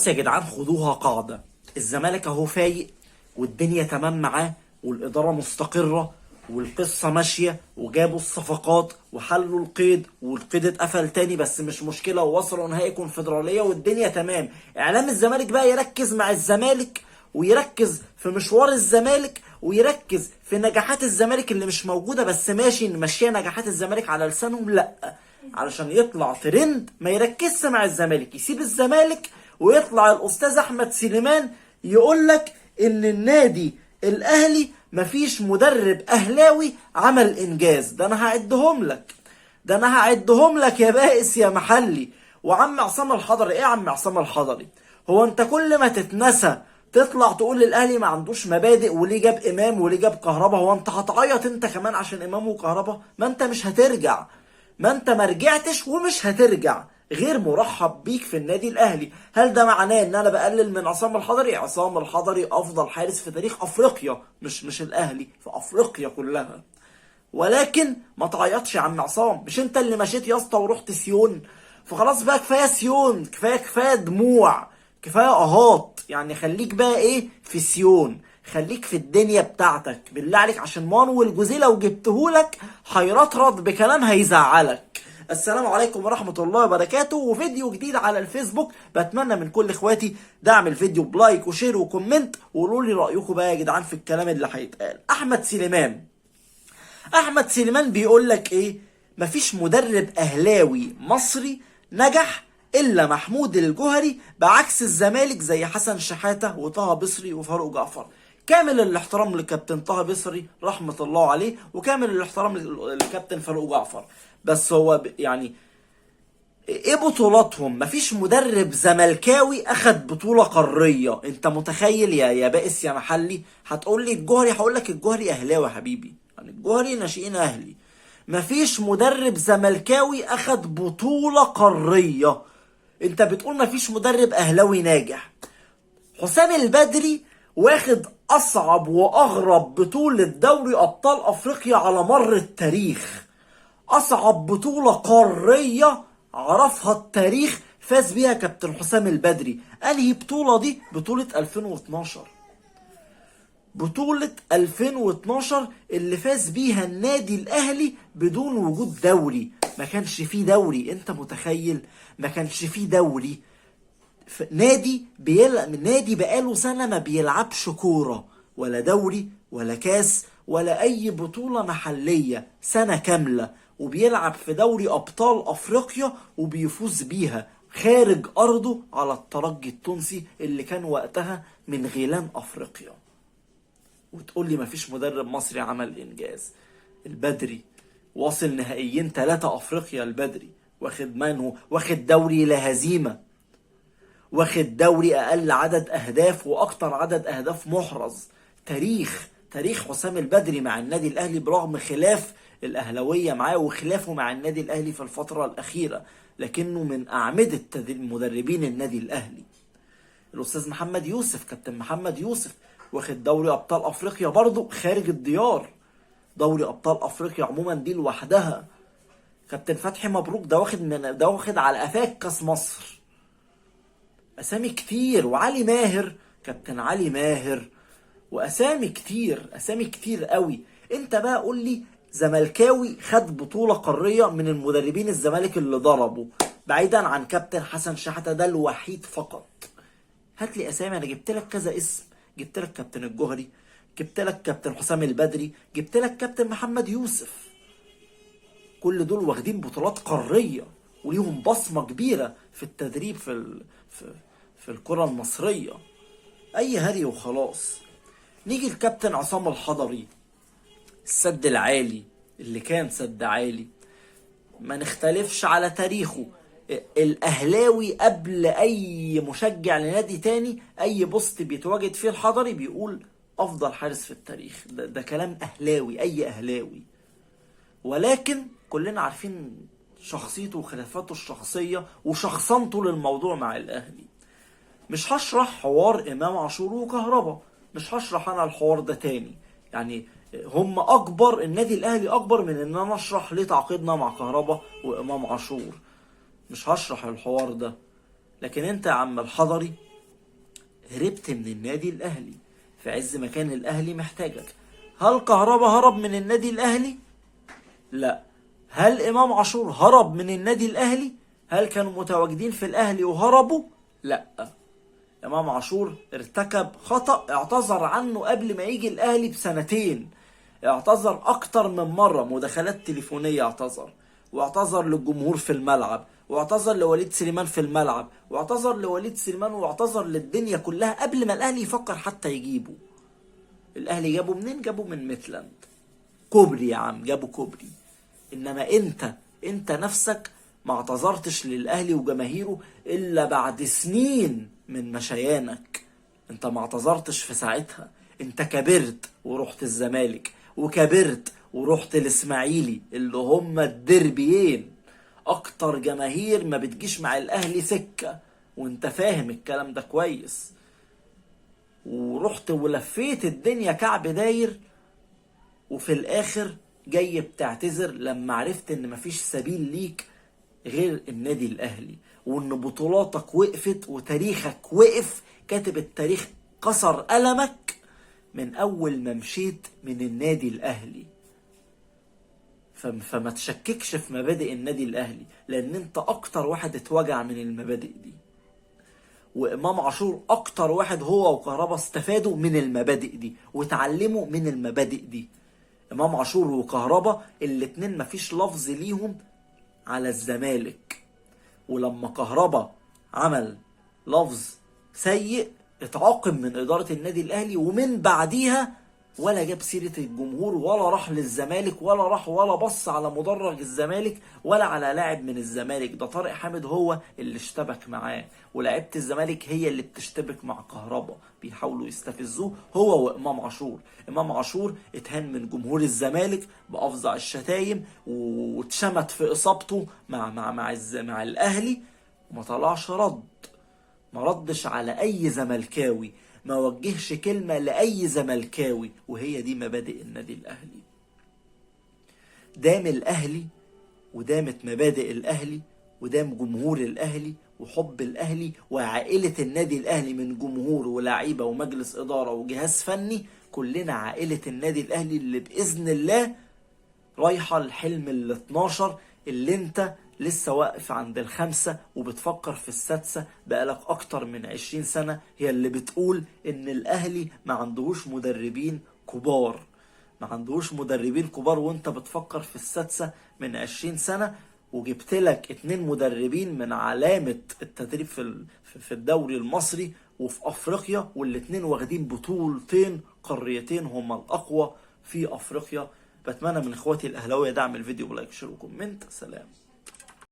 خلاص يا جدعان، خدوها قاعدة. الزمالك اهو فايق والدنيا تمام معاه والإدارة مستقرة والقصة ماشية، وجابوا الصفقات وحلوا القيد والقيد اتقفل تاني، بس مش مشكلة، ووصلوا نهائي كونفدرالية والدنيا تمام. إعلام الزمالك بقى يركز مع الزمالك ويركز في مشوار الزمالك ويركز في نجاحات الزمالك اللي مش موجودة، بس ماشي نمشيها نجاحات الزمالك على لسانهم، لأ، علشان يطلع ترند ما يركزش مع الزمالك، يسيب الزمالك ويطلع الأستاذ أحمد سليمان يقولك إن النادي الأهلي مفيش مدرب أهلاوي عمل إنجاز. ده أنا هعدهم لك يا بائس يا محلي. وعم عصام الحضري، إيه يا عم عصام الحضري؟ هو أنت كل ما تتنسى تطلع تقول للأهلي ما عندوش مبادئ وليه جاب إمام وليه جاب كهربا؟ هو أنت هتعيط أنت كمان عشان إمام وكهربا؟ ما أنت مش هترجع، ما انت ما رجعتش ومش هترجع، غير مرحب بيك في النادي الاهلي. هل ده معناه ان انا بقلل من عصام الحضري؟ عصام الحضري افضل حارس في تاريخ افريقيا، مش الاهلي، في افريقيا كلها. ولكن ما تعيطش يا عم عصام، مش انت اللي مشيت يا اسطى ورحت سيون؟ فخلاص بقى، كفايه سيون، كفايه دموع، كفايه اهات، يعني خليك بقى ايه في سيون، خليك في الدنيا بتاعتك بالله عليك، عشان مانويل جوزيه لو جبتهولك هيرطرط بكلام هيزعلك. السلام عليكم ورحمة الله وبركاته، وفيديو جديد على الفيسبوك. بتمنى من كل اخواتي دعم الفيديو بلايك وشير وكومنت، وقولوا لي رأيكم بقى يا جدعان في الكلام اللي هيتقال. احمد سليمان بيقول لك ايه؟ مفيش مدرب اهلاوي مصري نجح الا محمود الجوهري، بعكس الزمالك زي حسن شحاته وطه بصري وفاروق جعفر. كامل الاحترام لكابتن طه بصري رحمه الله عليه، وكامل الاحترام للكابتن فاروق جعفر، بس هو يعني ايه بطولاتهم؟ مفيش مدرب زملكاوي اخد بطولة قارية. انت متخيل يا بائس يا محلي؟ هتقول لي الجوهري، هقول لك الجوهري اهلاوي يا حبيبي، يعني الجوهري ناشئين اهلي. مفيش مدرب زملكاوي اخد بطولة قارية. انت بتقول مفيش مدرب اهلاوي ناجح. حسام البدري واخد اصعب واغرب بطولة دوري ابطال افريقيا على مر التاريخ، اصعب بطولة قارية عرفها التاريخ، فاز بيها كابتن حسام البدري. انهي بطولة دي؟ بطولة 2012. بطولة 2012 اللي فاز بيها النادي الاهلي بدون وجود دوري. ما كانش فيه دوري، انت متخيل؟ ما كانش فيه دوري. نادي بقاله سنة ما بيلعبش كورة، ولا دوري ولا كاس ولا اي بطولة محلية، سنة كاملة، وبيلعب في دوري ابطال افريقيا وبيفوز بيها خارج ارضه على الترجي التونسي اللي كان وقتها من غيلان افريقيا. وتقول لي مفيش مدرب مصري عمل انجاز. البدري واصل نهائيين 3 افريقيا، البدري واخد دوري لا هزيمة، واخد دوري اقل عدد اهداف واكتر عدد اهداف محرز. تاريخ حسام البدري مع النادي الاهلي، برغم خلاف الاهلاويه معاه وخلافه مع النادي الاهلي في الفتره الاخيره، لكنه من اعمده مدربين النادي الاهلي. الاستاذ محمد يوسف، كابتن محمد يوسف، واخد دوري ابطال افريقيا برضه خارج الديار. دوري ابطال افريقيا عموما دي لوحدها. كابتن فتحي مبروك، ده واخد على قفاك كاس مصر. اسامي كتير، وعلي ماهر، كابتن علي ماهر، واسامي كتير قوي. انت بقى قول لي زملكاوي خد بطولة قارية من المدربين الزمالك اللي ضربوا، بعيدا عن كابتن حسن شحاتة، ده الوحيد فقط. هات لي اسامي، انا جبت لك كذا اسم، جبت لك كابتن الجوهري، جبت لك كابتن حسام البدري، جبت لك كابتن محمد يوسف. كل دول واخدين بطولات قارية وليهم بصمة كبيرة في التدريب في الكرة المصرية. اي هري وخلاص. نيجي الكابتن عصام الحضري، السد العالي اللي كان سد عالي، ما نختلفش على تاريخه. الاهلاوي قبل اي مشجع لنادي تاني، اي بوست بيتواجد فيه الحضري بيقول افضل حارس في التاريخ. ده كلام اهلاوي، اي اهلاوي. ولكن كلنا عارفين شخصيته وخلافاته الشخصية وشخصنته للموضوع مع الاهلي. مش هشرح حوار امام عاشور وكهربا، مش هشرح انا الحوار ده تاني. يعني هم اكبر، النادي الاهلي اكبر من ان انا اشرح ليه تعاقدنا مع كهربا وامام عاشور. مش هشرح الحوار ده. لكن انت يا عم الحضري هربت من النادي الاهلي في عز ما كان الاهلي محتاجك. هل كهربا هرب من النادي الاهلي؟ لا. هل امام عاشور هرب من النادي الاهلي؟ هل كانوا متواجدين في الاهلي وهربوا؟ لا. امام عاشور ارتكب خطأ اعتذر عنه قبل ما يجي الاهلي بسنتين. اعتذر اكتر من مرة، مداخلات تليفونية اعتذر، واعتذر للجمهور في الملعب، واعتذر لوليد سليمان في الملعب، واعتذر لوليد سليمان، واعتذر للدنيا كلها قبل ما الاهلي يفكر حتى يجيبه. الاهلي جابه منين؟ جابه من ميتلاند. كوبري يا عم، جابه كوبري. انما انت نفسك ما اعتذرتش للاهلي وجماهيره الا بعد سنين من مشيانك. انت ما اعتذرتش في ساعتها. انت كبرت ورحت الزمالك، وكبرت ورحت الاسماعيلي اللي هما الدربيين، اكتر جماهير ما بتجيش مع الاهلي سكة، وانت فاهم الكلام ده كويس. ورحت ولفيت الدنيا كعب داير، وفي الاخر جاي بتعتذر لما عرفت ان مفيش سبيل ليك غير النادي الاهلي، وان بطولاتك وقفت وتاريخك وقف. كاتب التاريخ كسر قلمك من اول ما مشيت من النادي الاهلي. فما تشككش في مبادئ النادي الاهلي، لان انت اكتر واحد اتوجع من المبادئ دي. وامام عاشور اكتر واحد هو وكهربا استفادوا من المبادئ دي واتعلموا من المبادئ دي. امام عاشور وكهربا الاتنين مفيش لفظ ليهم على الزمالك، ولما كهربا عمل لفظ سيء اتعاقب من ادارة النادي الاهلي، ومن بعديها ولا جاب سيرة الجمهور، ولا راح للزمالك، ولا راح ولا بص على مدرج الزمالك ولا على لاعب من الزمالك. ده طارق حامد هو اللي اشتبك معاه، ولاعيبة الزمالك هي اللي بتشتبك مع كهربا، بيحاولوا يستفزوه هو وامام عاشور. امام عاشور اتهان من جمهور الزمالك بافظع الشتايم، واتشمت في اصابته مع الاهلي، وما طلعش رد. ما ردش على اي زملكاوي، ما وجهش كلمة لأي زملكاوي، وهي دي مبادئ النادي الأهلي. دام الأهلي ودامت مبادئ الأهلي ودام جمهور الأهلي وحب الأهلي وعائلة النادي الأهلي من جمهور ولاعيبة ومجلس إدارة وجهاز فني، كلنا عائلة النادي الأهلي اللي بإذن الله رايحة الحلم ال12 اللي انت لسه واقف عند الخمسة وبتفكر في السادسة بقالك اكتر من 20 سنة. هي اللي بتقول ان الاهلي ما عندهوش مدربين كبار، ما عندهوش مدربين كبار، وانت بتفكر في السادسة من 20 سنة. وجبت لك 2 مدربين من علامة التدريب في الدوري المصري وفي افريقيا، والاتنين واخدين بطولتين قاريتين هما الاقوى في افريقيا. بتمنى من اخواتي الاهلاويه دعم الفيديو بلايك شير وكومنت. سلام.